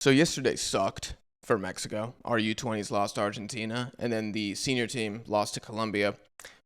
So yesterday sucked for Mexico. Our U20s lost to Argentina, and then the senior team lost to Colombia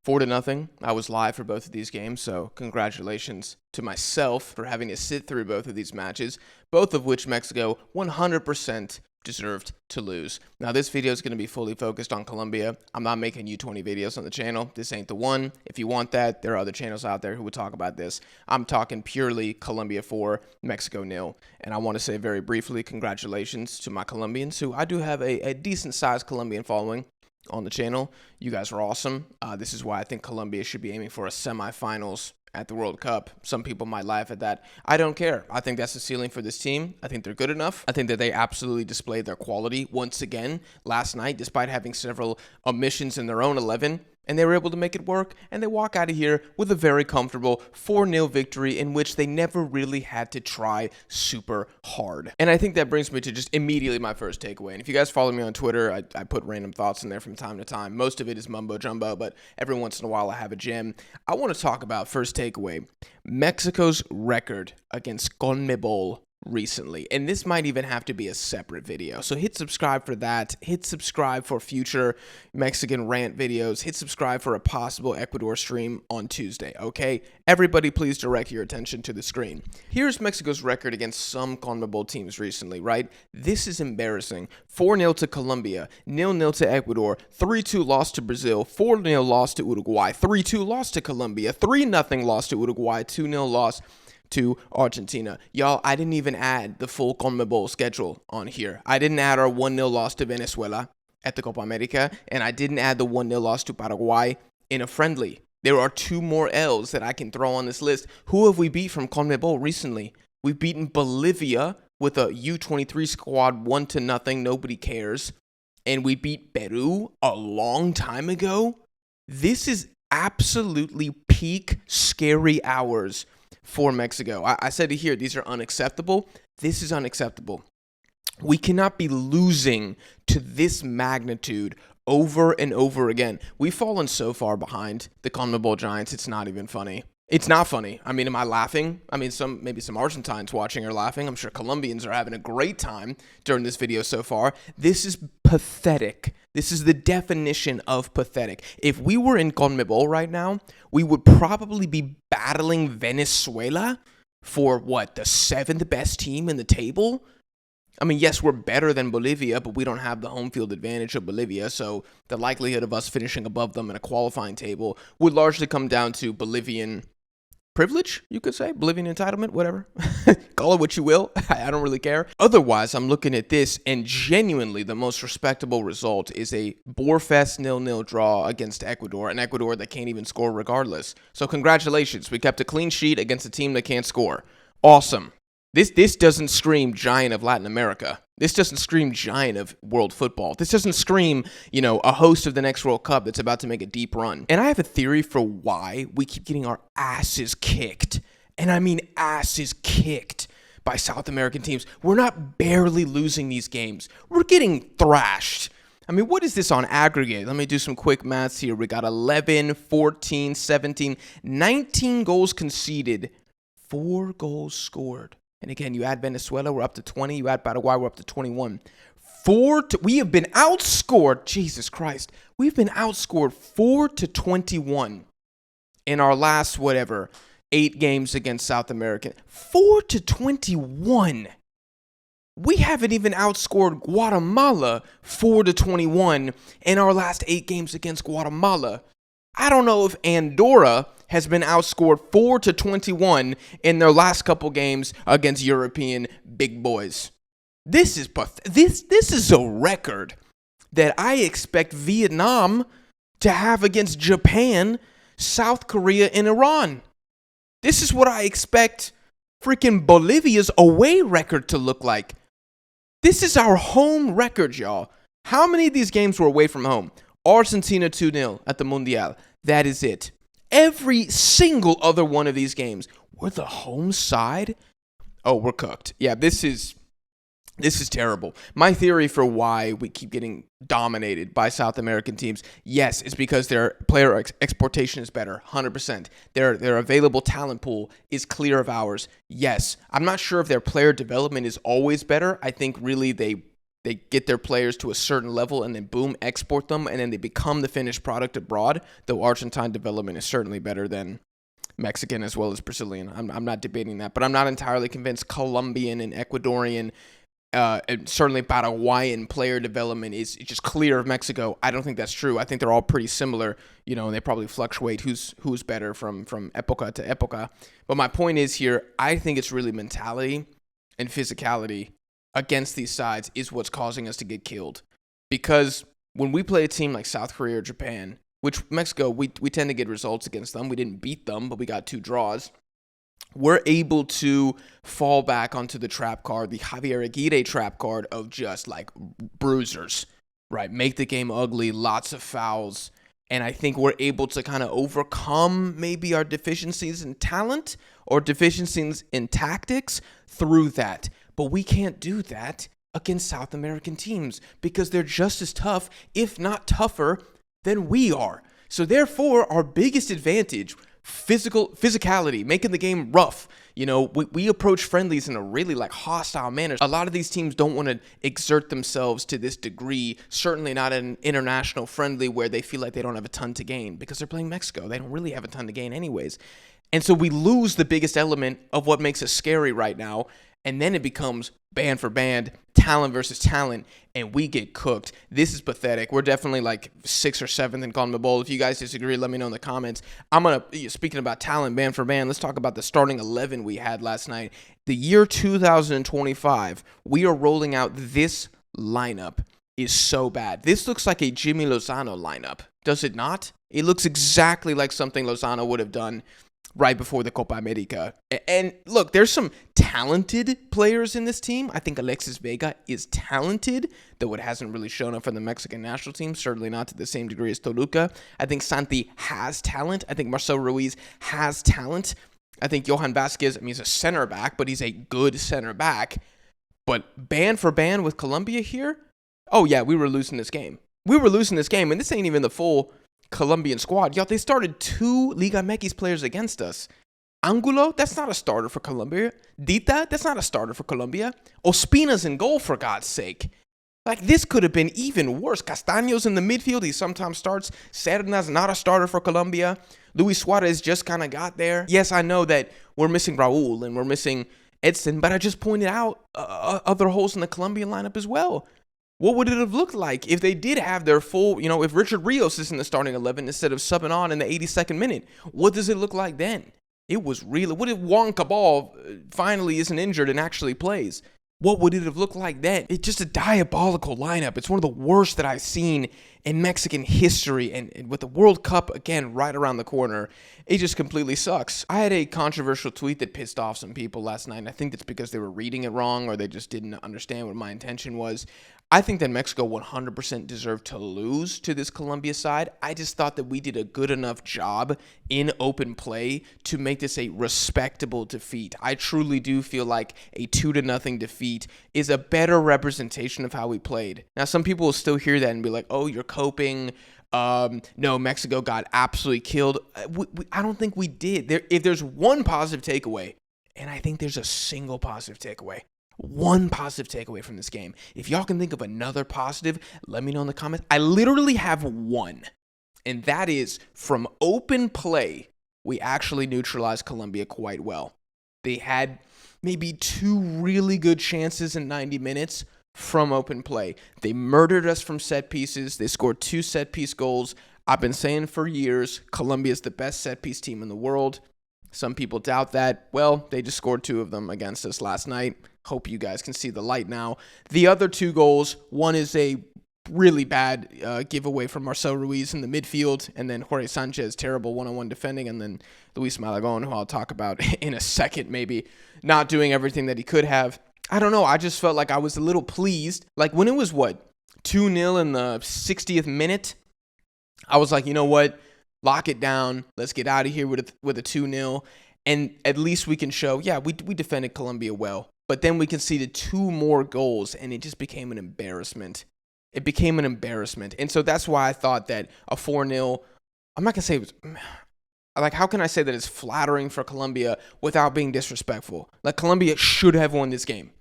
4-0. I was live for both of these games, so congratulations to myself for having to sit through both of these matches, both of which Mexico 100% deserved to lose. Now, this video is going to be fully focused on Colombia. I'm not making U20 videos on the channel. This ain't the one. If you want that, there are other channels out there who would talk about this. I'm talking purely Colombia 4, Mexico 0. And I want to say very briefly, congratulations to my Colombians, who I do have a decent-sized Colombian following on the channel. You guys are awesome. This is why I think Colombia should be aiming for a semifinals at the World Cup. Some people might laugh at that. I don't care. I think that's the ceiling for this team. I think they're good enough. I think that they absolutely displayed their quality once again last night, despite having several omissions in their own 11. And they were able to make it work, and they walk out of here with a very comfortable 4-0 victory in which they never really had to try super hard. And I think that brings me to just immediately my first takeaway. And if you guys follow me on Twitter, I put random thoughts in there from time to time. Most of it is mumbo jumbo, but every once in a while I have a gem. I want to talk about first takeaway, Mexico's record against Conmebol recently, and this might even have to be a separate video, so hit subscribe for that. Hit subscribe for future Mexican rant videos. Hit subscribe for a possible Ecuador stream on Tuesday. Okay, everybody please direct your attention to the screen. Here's Mexico's record against some Conmebol teams recently, right? This is embarrassing. 4-0 to Colombia, 0-0 to Ecuador, 3-2 loss to Brazil, 4-0 loss to Uruguay, 3-2 loss to Colombia, 3-0 loss to Uruguay, 2-0 loss to Argentina. Y'all, I didn't even add the full Conmebol schedule on here. I didn't add our 1-0 loss to Venezuela at the Copa America, and I didn't add the 1-0 loss to Paraguay in a friendly. There are two more L's that I can throw on this list. Who have we beat from Conmebol recently? We've beaten Bolivia with a U23 squad 1-0. Nobody cares. And we beat Peru a long time ago. This is absolutely peak scary hours for Mexico. I said it here, these are unacceptable. This is unacceptable. We cannot be losing to this magnitude over and over again. We've fallen so far behind the Conmebol Giants, it's not even funny. It's not funny. I mean, am I laughing? I mean, maybe some Argentines watching are laughing. I'm sure Colombians are having a great time during this video so far. This is pathetic. This is the definition of pathetic. If we were in Conmebol right now, we would probably be battling Venezuela for, what, the 7th best team in the table? I mean, yes, we're better than Bolivia, but we don't have the home field advantage of Bolivia, so the likelihood of us finishing above them in a qualifying table would largely come down to Bolivian privilege, you could say, Bolivian entitlement, whatever. Call it what you will. I don't really care. Otherwise, I'm looking at this, and genuinely the most respectable result is a Borefest 0-0 draw against Ecuador, an Ecuador that can't even score regardless. So congratulations. We kept a clean sheet against a team that can't score. Awesome. This doesn't scream giant of Latin America. This doesn't scream giant of world football. This doesn't scream, a host of the next World Cup that's about to make a deep run. And I have a theory for why we keep getting our asses kicked. And I mean asses kicked by South American teams. We're not barely losing these games. We're getting thrashed. I mean, what is this on aggregate? Let me do some quick maths here. We got 11, 14, 17, 19 goals conceded, 4 goals scored. And again, you add Venezuela, we're up to 20. You add Paraguay, we're up to 21. We have been outscored, Jesus Christ. We've been outscored 4-21 in our last, 8 games against South America. 4-21. We haven't even outscored Guatemala 4-21 in our last 8 games against Guatemala. I don't know if Andorra has been outscored 4-21 in their last couple games against European big boys. This is a record that I expect Vietnam to have against Japan, South Korea, and Iran. This is what I expect freaking Bolivia's away record to look like. This is our home record, y'all. How many of these games were away from home? Argentina 2-0 at the Mundial. That is it. Every single other one of these games, we're the home side. Oh, we're cooked. Yeah, this is This is terrible. My theory for why we keep getting dominated by South American teams, yes, is because their player exportation is better, 100%. Their available talent pool is clear of ours, yes. I'm not sure if their player development is always better. I think really they get their players to a certain level and then boom, export them, and then they become the finished product abroad, though Argentine development is certainly better than Mexican as well as Brazilian. I'm not debating that, but I'm not entirely convinced Colombian and Ecuadorian and certainly Paraguayan player development is just clear of Mexico. I don't think that's true. I think they're all pretty similar, and they probably fluctuate who's better from epoca to epoca. But my point is here, I think it's really mentality and physicality against these sides is what's causing us to get killed. Because when we play a team like South Korea or Japan, which Mexico, we tend to get results against them. We didn't beat them, but we got 2 draws. We're able to fall back onto the trap card, the Javier Aguirre trap card of just like bruisers, right? Make the game ugly, lots of fouls. And I think we're able to kind of overcome maybe our deficiencies in talent or deficiencies in tactics through that. But we can't do that against South American teams because they're just as tough, if not tougher, than we are. So therefore, our biggest advantage, physicality, making the game rough. We approach friendlies in a really hostile manner. A lot of these teams don't want to exert themselves to this degree, certainly not an international friendly where they feel like they don't have a ton to gain because they're playing Mexico. They don't really have a ton to gain anyways. And so we lose the biggest element of what makes us scary right now. And then it becomes band for band, talent versus talent, and we get cooked. This is pathetic. We're definitely 6th or 7th in Conmebol. If you guys disagree, let me know in the comments. Speaking about talent, band for band, let's talk about the starting 11 we had last night. The year 2025, we are rolling out this lineup is so bad. This looks like a Jimmy Lozano lineup, does it not? It looks exactly like something Lozano would have done right before the Copa America. And look, there's some talented players in this team. I think Alexis Vega is talented, though it hasn't really shown up for the Mexican national team, certainly not to the same degree as Toluca. I think Santi has talent. I think Marcel Ruiz has talent. I think Johan Vazquez, he's a center back, but he's a good center back. But band for band with Colombia here, oh yeah, we were losing this game. And this ain't even the full Colombian squad. They started 2 Liga MX players against us. Angulo, that's not a starter for Colombia. Dita, that's not a starter for Colombia. Ospina's in goal, for God's sake. This could have been even worse. Castaño's in the midfield. He sometimes starts. Serna's not a starter for Colombia. Luis Suarez just kind of got there. Yes, I know that we're missing Raul and we're missing Edson, but I just pointed out other holes in the Colombian lineup as well. What would it have looked like if they did have their full, if Richard Rios is in the starting 11 instead of subbing on in the 82nd minute? What does it look like then? It was really, what if Juan Cabal finally isn't injured and actually plays? What would it have looked like then? It's just a diabolical lineup. It's one of the worst that I've seen in Mexican history. And with the World Cup, again, right around the corner, it just completely sucks. I had a controversial tweet that pissed off some people last night. And I think that's because they were reading it wrong or they just didn't understand what my intention was. I think that Mexico 100% deserved to lose to this Colombia side. I just thought that we did a good enough job in open play to make this a respectable defeat. I truly do feel like a 2-0 defeat is a better representation of how we played. Now, some people will still hear that and be like, oh, you're coping. No, Mexico got absolutely killed. I don't think we did. If there's one positive takeaway, and I think there's a single positive takeaway, one positive takeaway from this game. If y'all can think of another positive, let me know in the comments. I literally have one, and that is from open play, we actually neutralized Colombia quite well. They had maybe 2 really good chances in 90 minutes from open play. They murdered us from set pieces. They scored 2 set piece goals. I've been saying for years, Colombia is the best set piece team in the world. Some people doubt that. Well, they just scored 2 of them against us last night. Hope you guys can see the light now. The other 2 goals, one is a really bad giveaway from Marcel Ruiz in the midfield, and then Jorge Sanchez, terrible one-on-one defending, and then Luis Malagón, who I'll talk about in a second, maybe not doing everything that he could have. I don't know. I just felt like I was a little pleased. When it was, 2-0 in the 60th minute, I was like, you know what? Lock it down. Let's get out of here with a 2-0. And at least we can show, yeah, we defended Colombia well. But then we conceded 2 more goals, and it just became an embarrassment. It became an embarrassment. And so that's why I thought that a 4-0, I'm not going to say it was, like, how can I say that it's flattering for Colombia without being disrespectful? Like, Colombia should have won this game.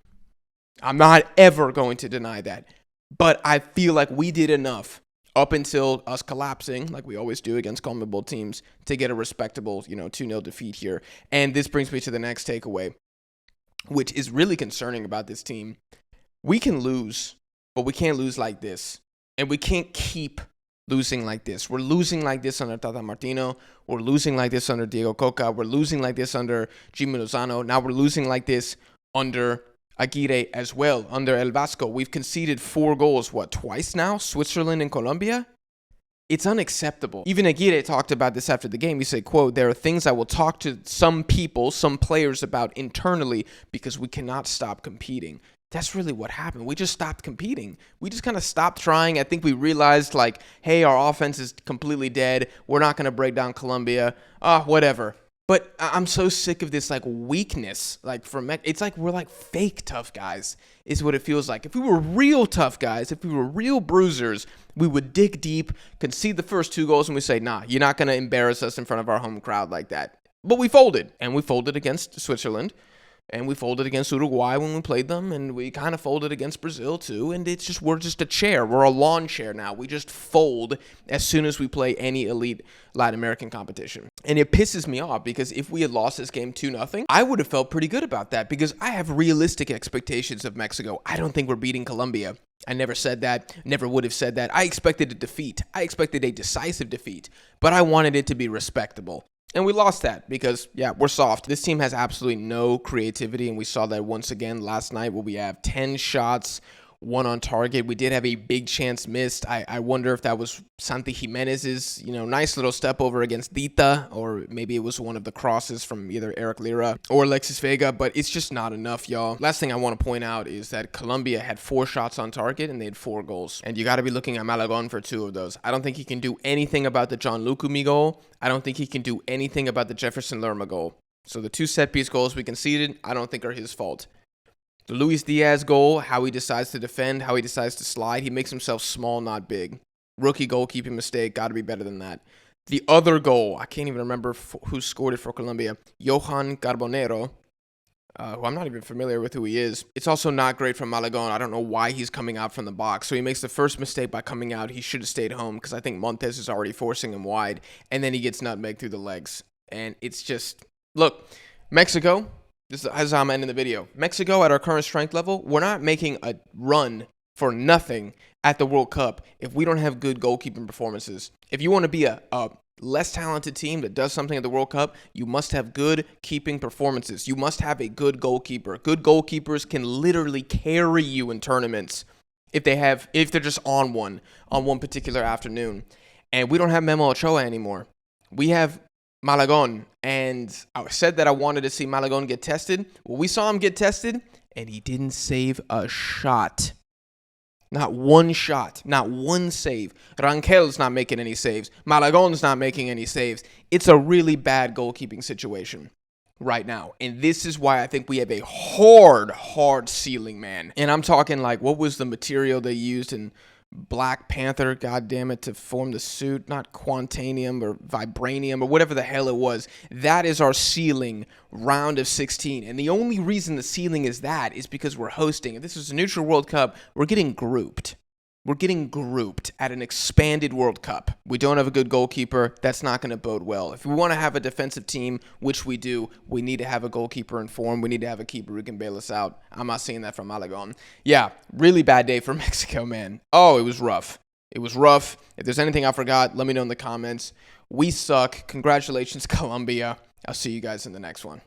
I'm not ever going to deny that. But I feel like we did enough up until us collapsing, like we always do against Conmebol teams, to get a respectable, 2-0 defeat here. And this brings me to the next takeaway, which is really concerning about this team. We can lose, but we can't lose like this. And we can't keep losing like this. We're losing like this under Tata Martino. We're losing like this under Diego Coca. We're losing like this under Jimmy Lozano. Now we're losing like this under Aguirre as well, under El Vasco. We've conceded 4 goals, twice now? Switzerland and Colombia? It's unacceptable. Even Aguirre talked about this after the game. He said, quote, "There are things I will talk to some people, some players about internally because we cannot stop competing." That's really what happened. We just stopped competing. We just kind of stopped trying. I think we realized, like, hey, our offense is completely dead. We're not going to break down Colombia. Whatever. But I'm so sick of this, like, weakness. Like, it's like we're, like, fake tough guys is what it feels like. If we were real tough guys, if we were real bruisers, we would dig deep, concede the first 2 goals, and we say, nah, you're not going to embarrass us in front of our home crowd like that. But we folded, and we folded against Switzerland. And we folded against Uruguay when we played them, and we kind of folded against Brazil too. And we're just a chair. We're a lawn chair now. We just fold as soon as we play any elite Latin American competition. And it pisses me off because if we had lost this game 2-0, I would have felt pretty good about that because I have realistic expectations of Mexico. I don't think we're beating Colombia. I never said that, never would have said that. I expected a defeat. I expected a decisive defeat, but I wanted it to be respectable. And we lost that because, we're soft. This team has absolutely no creativity, and we saw that once again last night where we have 10 shots, 1 on target. We did have a big chance missed. I wonder if that was Santi Jimenez's, nice little step over against Dita, or maybe it was one of the crosses from either Eric Lira or Alexis Vega, but it's just not enough, y'all. Last thing I want to point out is that Colombia had 4 shots on target, and they had 4 goals. And you got to be looking at Malagon for 2 of those. I don't think he can do anything about the John Lucumi goal. I don't think he can do anything about the Jefferson Lerma goal. So the 2 set-piece goals we conceded, I don't think are his fault. The Luis Diaz goal, how he decides to defend, how he decides to slide, he makes himself small, not big. Rookie goalkeeping mistake, got to be better than that. The other goal, I can't even remember who scored it for Colombia. Johan Carbonero, who I'm not even familiar with who he is. It's also not great from Malagon. I don't know why he's coming out from the box. So he makes the first mistake by coming out. He should have stayed home because I think Montes is already forcing him wide. And then he gets nutmegged through the legs. And it's just, look, Mexico, this is how I'm ending the video. Mexico, at our current strength level, we're not making a run for nothing at the World Cup if we don't have good goalkeeping performances. If you want to be a less talented team that does something at the World Cup, you must have good keeping performances. You must have a good goalkeeper. Good goalkeepers can literally carry you in tournaments if they're just on one particular afternoon. And we don't have Memo Ochoa anymore. We have Malagon, and I said that I wanted to see Malagon get tested. Well, we saw him get tested, and he didn't save a shot. Not one shot, not one save. Rankel's not making any saves. Malagon's not making any saves. It's a really bad goalkeeping situation right now. And this is why I think we have a hard ceiling, man. And I'm talking like, what was the material they used in Black Panther, goddammit, to form the suit? Not quantanium or vibranium or whatever the hell it was. That is our ceiling round of 16. And the only reason the ceiling is that is because we're hosting. If this is a neutral World Cup, we're getting grouped. We're getting grouped at an expanded World Cup. We don't have a good goalkeeper. That's not going to bode well. If we want to have a defensive team, which we do, we need to have a goalkeeper in form. We need to have a keeper who can bail us out. I'm not seeing that from Malagon. Yeah, really bad day for Mexico, man. Oh, it was rough. It was rough. If there's anything I forgot, let me know in the comments. We suck. Congratulations, Colombia. I'll see you guys in the next one.